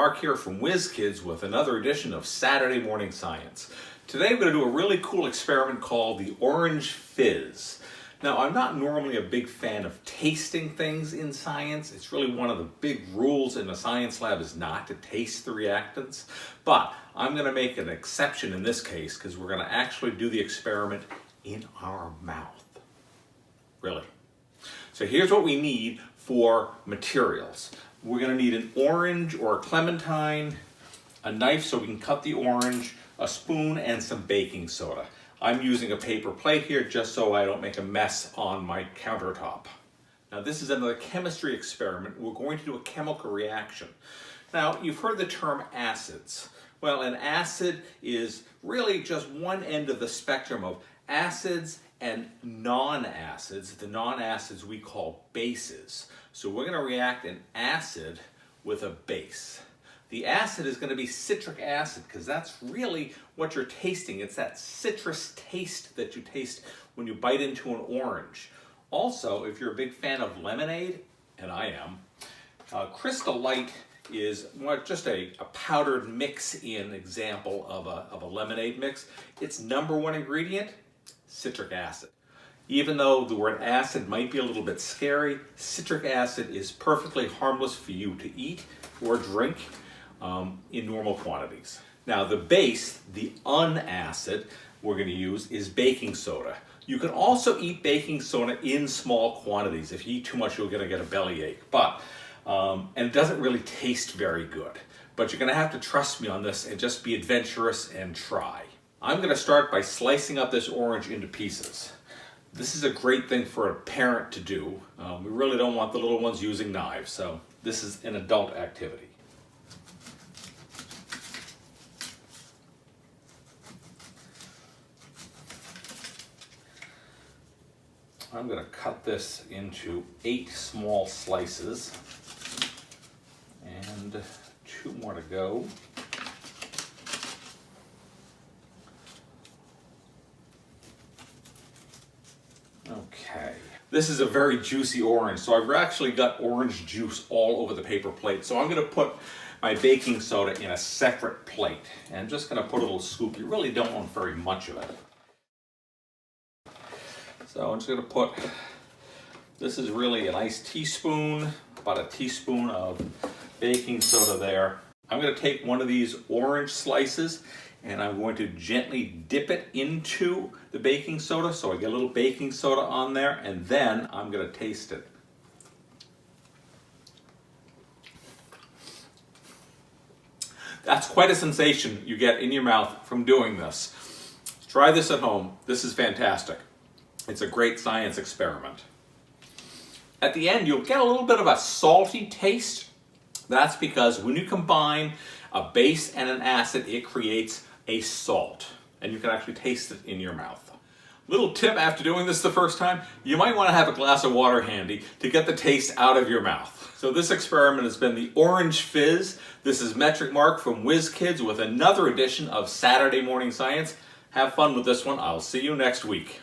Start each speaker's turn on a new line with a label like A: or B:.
A: Mark here from Whiz Kids with another edition of Saturday Morning Science. Today we're going to do a really cool experiment called the Orange Fizz. Now, I'm not normally a big fan of tasting things in science. It's really one of the big rules in the science lab is not to taste the reactants. But I'm going to make an exception in this case because we're going to actually do the experiment in our mouth. Really. So here's what we need for materials. We're going to need an orange or a clementine, a knife so we can cut the orange, a spoon, and some baking soda. I'm using a paper plate here just so I don't make a mess on my countertop. Now this is another chemistry experiment. We're going to do a chemical reaction. Now you've heard the term acids. Well, an acid is really just one end of the spectrum of acids and non-acids. The non-acids we call bases. So we're going to react an acid with a base. The acid is going to be citric acid because that's really what you're tasting. It's that citrus taste that you taste when you bite into an orange. Also, if you're a big fan of lemonade, and I am, Crystal Light is just a powdered mix-in example of a lemonade mix. Its number one ingredient, citric acid. Even though the word acid might be a little bit scary, citric acid is perfectly harmless for you to eat or drink in normal quantities. Now the base, the unacid we're going to use is baking soda. You can also eat baking soda in small quantities. If you eat too much, you're going to get a bellyache. And it doesn't really taste very good. But you're going to have to trust me on this and just be adventurous and try. I'm going to start by slicing up this orange into pieces. This is a great thing for a parent to do. We really don't want the little ones using knives, so this is an adult activity. I'm going to cut this into 8 small slices and 2 more to go. Okay, this is a very juicy orange, so I've actually got orange juice all over the paper plate. So I'm going to put my baking soda in a separate plate, and I'm just going to put a little scoop. You really don't want very much of it. So I'm just going to put, this is really a nice teaspoon, about a teaspoon of baking soda there. I'm going to take one of these orange slices and I'm going to gently dip it into the baking soda so I get a little baking soda on there, and then I'm going to taste it. That's quite a sensation you get in your mouth from doing this. Try this at home. This is fantastic. It's a great science experiment. At the end, you'll get a little bit of a salty taste. That's because when you combine a base and an acid, it creates a salt, and you can actually taste it in your mouth. Little tip after doing this the first time, you might want to have a glass of water handy to get the taste out of your mouth. So this experiment has been the Orange Fizz. This is Metric Mark from Whiz Kids with another edition of Saturday Morning Science. Have fun with this one. I'll see you next week.